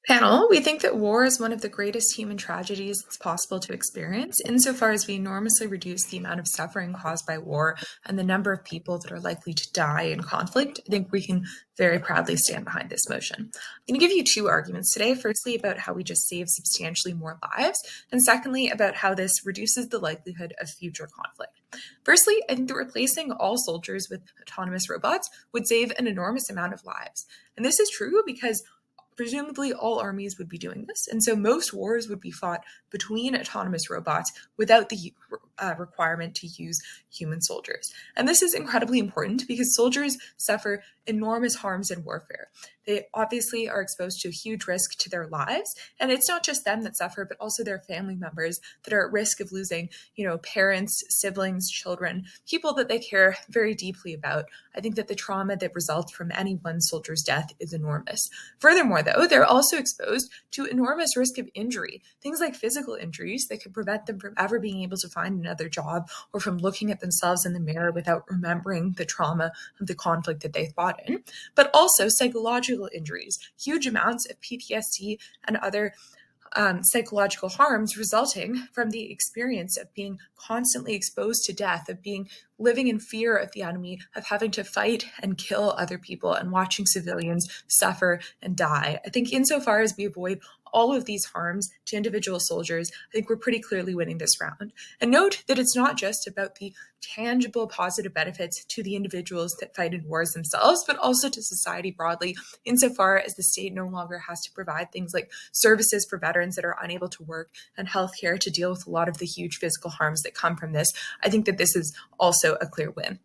Panel, we think that war is one of the greatest human tragedies it's possible to experience, insofar as we enormously reduce the amount of suffering caused by war and the number of people that are likely to die in conflict. I think we can very proudly stand behind this motion. I'm going to give you two arguments today. Firstly, about how we just save substantially more lives, and secondly, about how this reduces the likelihood of future conflict. Firstly, I think that replacing all soldiers with autonomous robots would save an enormous amount of lives. And this is true because presumably all armies would be doing this. And so most wars would be fought between autonomous robots without the requirement to use human soldiers. And this is incredibly important because soldiers suffer enormous harms in warfare. They obviously are exposed to a huge risk to their lives. And it's not just them that suffer, but also their family members that are at risk of losing, parents, siblings, children, people that they care very deeply about. I think that the trauma that results from any one soldier's death is enormous. Furthermore, though, they're also exposed to enormous risk of injury, things like physical injuries that could prevent them from ever being able to find another job or from looking at themselves in the mirror without remembering the trauma of the conflict that they fought in, but also psychological injuries, huge amounts of PTSD and other psychological harms resulting from the experience of being constantly exposed to death, of being living in fear of the enemy, of having to fight and kill other people and watching civilians suffer and die. I think insofar as we avoid all of these harms to individual soldiers, I think we're pretty clearly winning this round. And note that it's not just about the tangible positive benefits to the individuals that fight in wars themselves, but also to society broadly, insofar as the state no longer has to provide things like services for veterans that are unable to work and healthcare to deal with a lot of the huge physical harms that come from this. I think that this is also a clear win.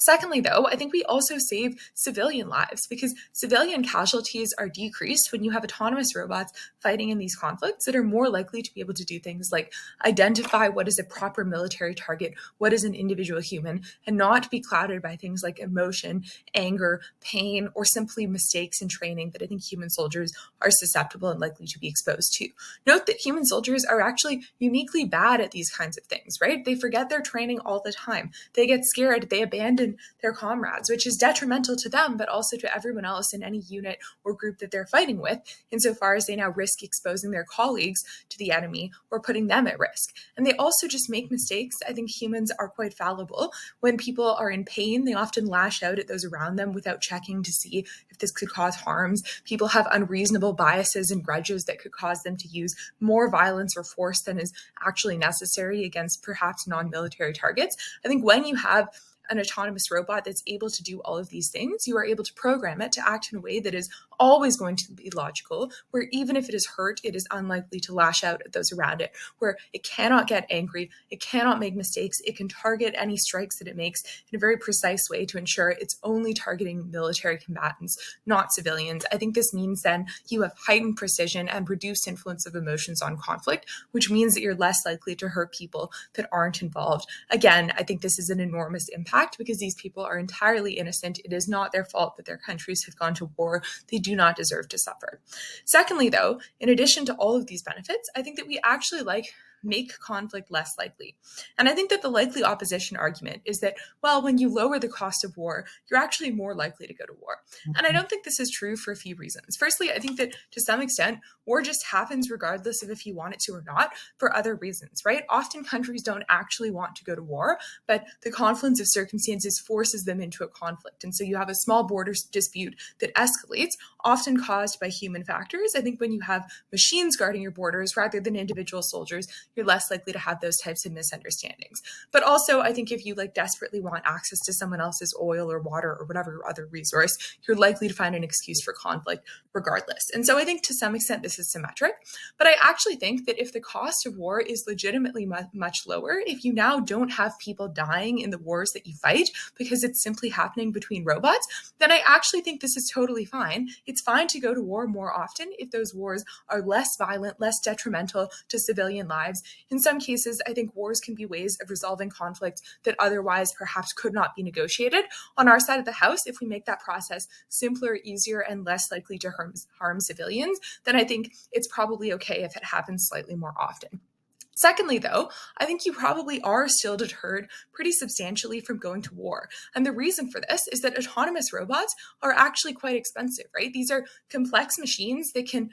Secondly, though, I think we also save civilian lives because civilian casualties are decreased when you have autonomous robots fighting in these conflicts that are more likely to be able to do things like identify what is a proper military target, what is an individual human, and not be clouded by things like emotion, anger, pain, or simply mistakes in training that I think human soldiers are susceptible and likely to be exposed to. Note that human soldiers are actually uniquely bad at these kinds of things, right? They forget their training all the time. They get scared, they abandon their comrades, which is detrimental to them, but also to everyone else in any unit or group that they're fighting with, insofar as they now risk exposing their colleagues to the enemy or putting them at risk. And they also just make mistakes. I think humans are quite fallible. When people are in pain, they often lash out at those around them without checking to see if this could cause harms. People have unreasonable biases and grudges that could cause them to use more violence or force than is actually necessary against perhaps non-military targets. I think when you have an autonomous robot that's able to do all of these things, you are able to program it to act in a way that is always going to be logical, where even if it is hurt, it is unlikely to lash out at those around it, where it cannot get angry, it cannot make mistakes, it can target any strikes that it makes in a very precise way to ensure it's only targeting military combatants, not civilians. I think this means then you have heightened precision and reduced influence of emotions on conflict, which means that you're less likely to hurt people that aren't involved. Again, I think this is an enormous impact because these people are entirely innocent. It is not their fault that their countries have gone to war. They do not deserve to suffer. Secondly, though, in addition to all of these benefits, I think that we actually make conflict less likely. And I think that the likely opposition argument is that, well, when you lower the cost of war, you're actually more likely to go to war. And I don't think this is true for a few reasons. Firstly, I think that to some extent, war just happens regardless of if you want it to or not for other reasons, right? Often countries don't actually want to go to war, but the confluence of circumstances forces them into a conflict. And so you have a small border dispute that escalates, often caused by human factors. I think when you have machines guarding your borders rather than individual soldiers, you're less likely to have those types of misunderstandings. But also, I think if you desperately want access to someone else's oil or water or whatever other resource, you're likely to find an excuse for conflict regardless. And so I think to some extent this is symmetric. But I actually think that if the cost of war is legitimately much lower, if you now don't have people dying in the wars that you fight because it's simply happening between robots, then I actually think this is totally fine. It's fine to go to war more often if those wars are less violent, less detrimental to civilian lives. In some cases, I think wars can be ways of resolving conflicts that otherwise perhaps could not be negotiated. On our side of the house, if we make that process simpler, easier, and less likely to harm civilians, then I think it's probably okay if it happens slightly more often. Secondly, though, I think you probably are still deterred pretty substantially from going to war. And the reason for this is that autonomous robots are actually quite expensive, right? These are complex machines that can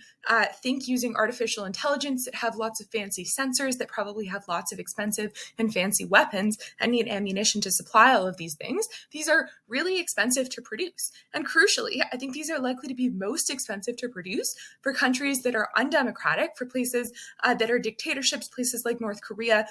think using artificial intelligence, that have lots of fancy sensors, that probably have lots of expensive and fancy weapons and need ammunition to supply all of these things. These are really expensive to produce. And crucially, I think these are likely to be most expensive to produce for countries that are undemocratic, for places that are dictatorships, places like North Korea,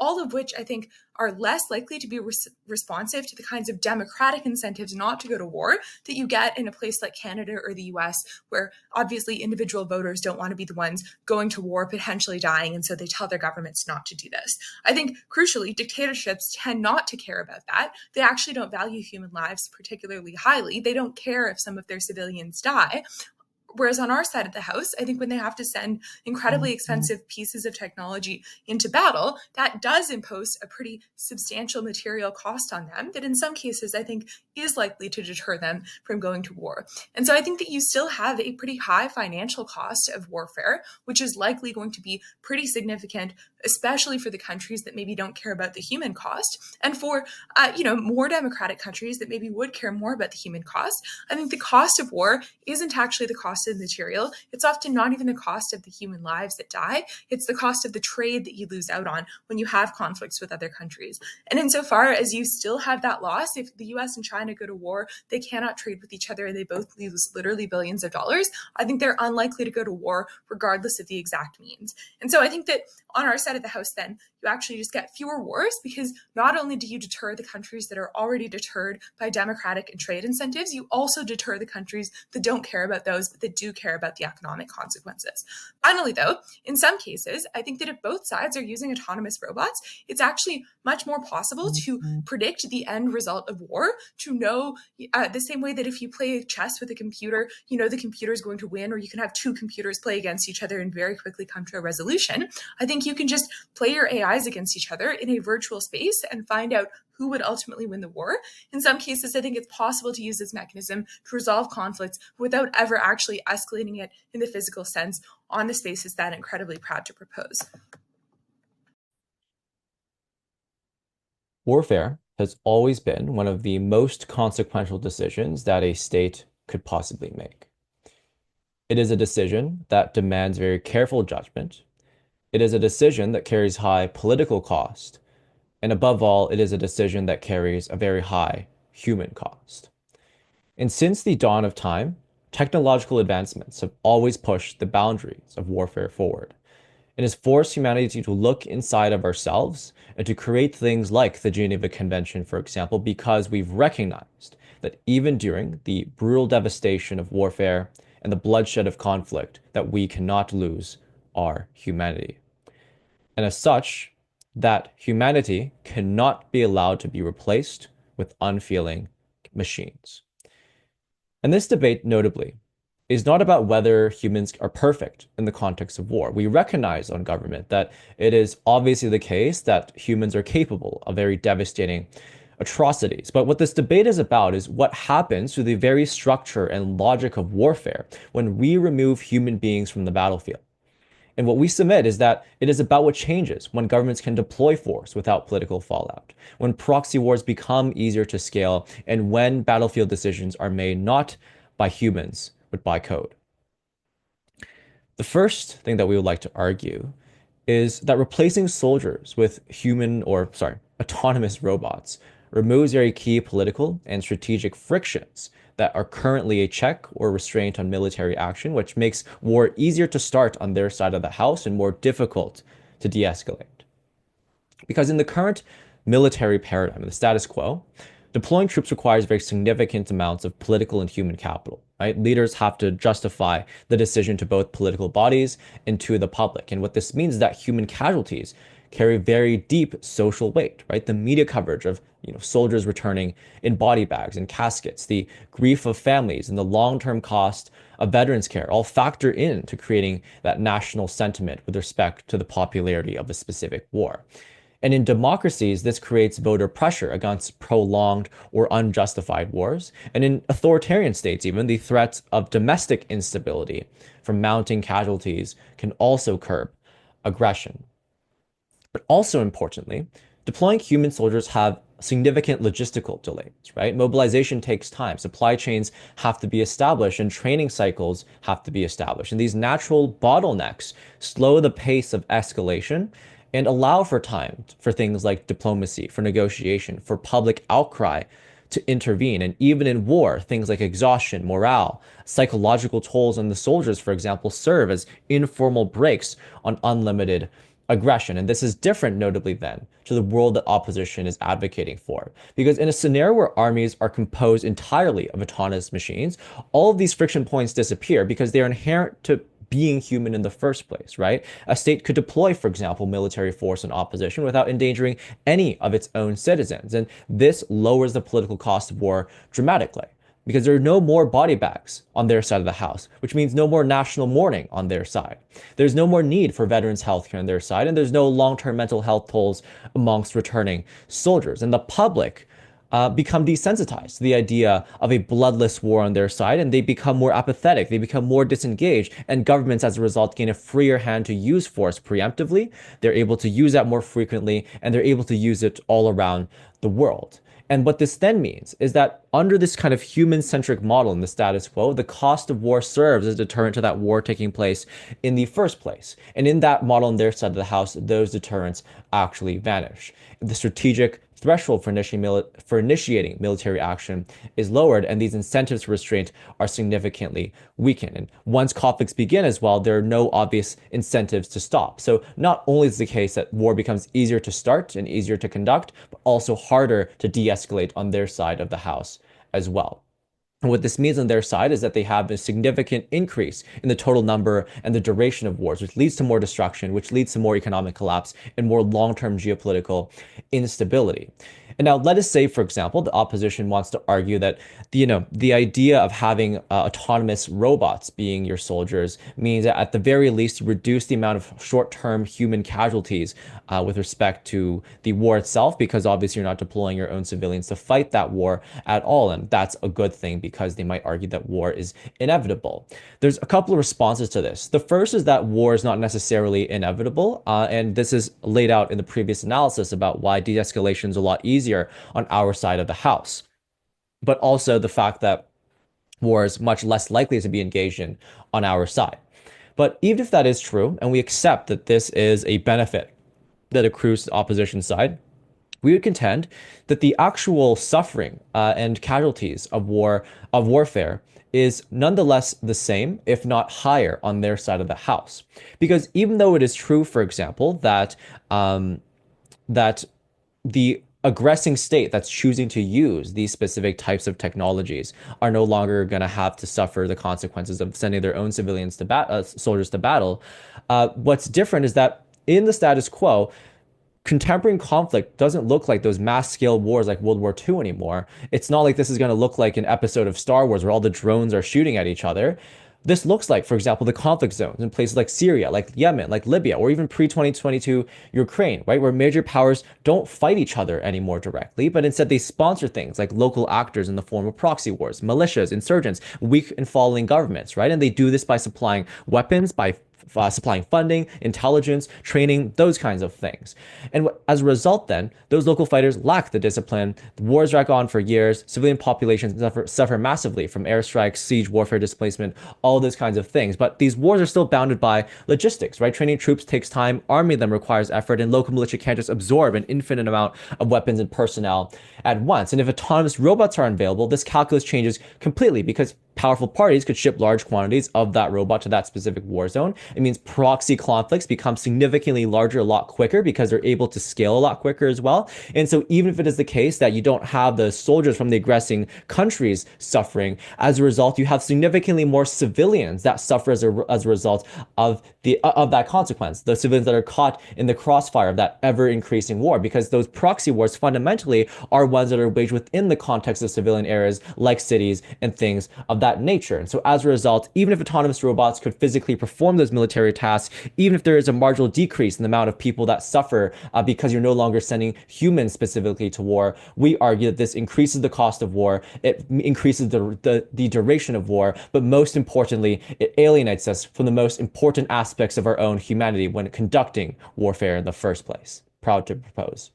all of which I think are less likely to be responsive to the kinds of democratic incentives not to go to war that you get in a place like Canada or the US, where obviously individual voters don't want to be the ones going to war, potentially dying, and so they tell their governments not to do this. I think crucially, dictatorships tend not to care about that. They actually don't value human lives particularly highly. They don't care if some of their civilians die. Whereas on our side of the house, I think when they have to send incredibly expensive pieces of technology into battle, that does impose a pretty substantial material cost on them that in some cases I think is likely to deter them from going to war. And so I think that you still have a pretty high financial cost of warfare, which is likely going to be pretty significant, especially for the countries that maybe don't care about the human cost. And for more democratic countries that maybe would care more about the human cost, I think the cost of war isn't actually the cost of the material. It's often not even the cost of the human lives that die. It's the cost of the trade that you lose out on when you have conflicts with other countries. And insofar as you still have that loss, if the US and China go to war, they cannot trade with each other and they both lose literally billions of dollars. I think they're unlikely to go to war regardless of the exact means. And so I think that on our side of the house, then, you actually just get fewer wars because not only do you deter the countries that are already deterred by democratic and trade incentives, you also deter the countries that don't care about those, but that do care about the economic consequences. Finally, though, in some cases, I think that if both sides are using autonomous robots, it's actually much more possible to predict the end result of war, to know the same way that if you play chess with a computer, you know the computer is going to win, or you can have two computers play against each other and very quickly come to a resolution. I think you can just play your AIs against each other in a virtual space and find out who would ultimately win the war. In some cases, I think it's possible to use this mechanism to resolve conflicts without ever actually escalating it in the physical sense on the spaces that I'm incredibly proud to propose. Warfare has always been one of the most consequential decisions that a state could possibly make. It is a decision that demands very careful judgment. It is a decision that carries high political cost. And above all, it is a decision that carries a very high human cost. And since the dawn of time, technological advancements have always pushed the boundaries of warfare forward. It has forced humanity to look inside of ourselves and to create things like the Geneva Convention, for example, because we've recognized that even during the brutal devastation of warfare and the bloodshed of conflict, that we cannot lose our humanity. And as such, that humanity cannot be allowed to be replaced with unfeeling machines. And this debate, notably, is not about whether humans are perfect in the context of war. We recognize on government that it is obviously the case that humans are capable of very devastating atrocities. But what this debate is about is what happens to the very structure and logic of warfare when we remove human beings from the battlefield. And what we submit is that it is about what changes when governments can deploy force without political fallout, when proxy wars become easier to scale, and when battlefield decisions are made not by humans, but by code. The first thing that we would like to argue is that replacing soldiers with autonomous robots removes very key political and strategic frictions that are currently a check or restraint on military action, which makes war easier to start on their side of the house and more difficult to de-escalate. Because in the current military paradigm, the status quo, deploying troops requires very significant amounts of political and human capital, right? Leaders have to justify the decision to both political bodies and to the public. And what this means is that human casualties carry very deep social weight, right? The media coverage of soldiers returning in body bags and caskets, the grief of families and the long-term cost of veterans care all factor into creating that national sentiment with respect to the popularity of a specific war. And in democracies, this creates voter pressure against prolonged or unjustified wars. And in authoritarian states, even the threat of domestic instability from mounting casualties can also curb aggression. But also importantly, deploying human soldiers have significant logistical delays, right? Mobilization takes time. Supply chains have to be established and training cycles have to be established. And these natural bottlenecks slow the pace of escalation and allow for time for things like diplomacy, for negotiation, for public outcry to intervene. And even in war, things like exhaustion, morale, psychological tolls on the soldiers, for example, serve as informal breaks on unlimited aggression. And this is different, notably, then, to the world that opposition is advocating for. Because in a scenario where armies are composed entirely of autonomous machines, all of these friction points disappear because they are inherent to being human in the first place, right? A state could deploy, for example, military force in opposition without endangering any of its own citizens. And this lowers the political cost of war dramatically because there are no more body bags on their side of the house, which means no more national mourning on their side. There's no more need for veterans' healthcare on their side, and there's no long-term mental health tolls amongst returning soldiers. And the public become desensitized to the idea of a bloodless war on their side, and they become more apathetic, they become more disengaged, and governments, as a result, gain a freer hand to use force preemptively. They're able to use that more frequently, and they're able to use it all around the world. And what this then means is that under this kind of human-centric model in the status quo, the cost of war serves as a deterrent to that war taking place in the first place. And in that model on their side of the house, those deterrents actually vanish. The strategic threshold for initiating military action is lowered, and these incentives for restraint are significantly weakened. And once conflicts begin as well, there are no obvious incentives to stop. So not only is it the case that war becomes easier to start and easier to conduct, but also harder to de-escalate on their side of the house as well. And what this means on their side is that they have a significant increase in the total number and the duration of wars, which leads to more destruction, which leads to more economic collapse and more long-term geopolitical instability. And now let us say, for example, the opposition wants to argue that the idea of having autonomous robots being your soldiers means that at the very least you reduce the amount of short-term human casualties with respect to the war itself, because obviously you're not deploying your own civilians to fight that war at all. And that's a good thing because they might argue that war is inevitable. There's a couple of responses to this. The first is that war is not necessarily inevitable. And this is laid out in the previous analysis about why de-escalation is a lot easier on our side of the house. But also the fact that war is much less likely to be engaged in on our side. But even if that is true, and we accept that this is a benefit that accrues to the opposition side, we would contend that the actual suffering and casualties of warfare is nonetheless the same, if not higher, on their side of the house. Because even though it is true, for example, that that the aggressing state that's choosing to use these specific types of technologies are no longer going to have to suffer the consequences of sending their own civilians to soldiers to battle. What's different is that in the status quo, contemporary conflict doesn't look like those mass scale wars like World War II anymore. It's not like this is going to look like an episode of Star Wars where all the drones are shooting at each other. This looks like, for example, the conflict zones in places like Syria, like Yemen, like Libya, or even pre-2022 Ukraine, right? Where major powers don't fight each other anymore directly, but instead they sponsor things like local actors in the form of proxy wars, militias, insurgents, weak and falling governments, right? And they do this by supplying weapons, by supplying funding, intelligence, training, those kinds of things. And as a result, then, those local fighters lack the discipline. The wars drag on for years. Civilian populations suffer massively from airstrikes, siege, warfare, displacement, all those kinds of things. But these wars are still bounded by logistics, right? Training troops takes time, arming them requires effort, and local militia can't just absorb an infinite amount of weapons and personnel at once. And if autonomous robots are unavailable, this calculus changes completely because powerful parties could ship large quantities of that robot to that specific war zone. It means proxy conflicts become significantly larger a lot quicker because they're able to scale a lot quicker as well. And so even if it is the case that you don't have the soldiers from the aggressing countries suffering, as a result, you have significantly more civilians that suffer as a result of that consequence, the civilians that are caught in the crossfire of that ever increasing war, because those proxy wars fundamentally are ones that are waged within the context of civilian areas like cities and things of that nature. And so as a result, even if autonomous robots could physically perform those military tasks, even if there is a marginal decrease in the amount of people that suffer because you're no longer sending humans specifically to war, we argue that this increases the cost of war, it increases the duration of war, but most importantly, it alienates us from the most important aspects of our own humanity when conducting warfare in the first place. Proud to propose.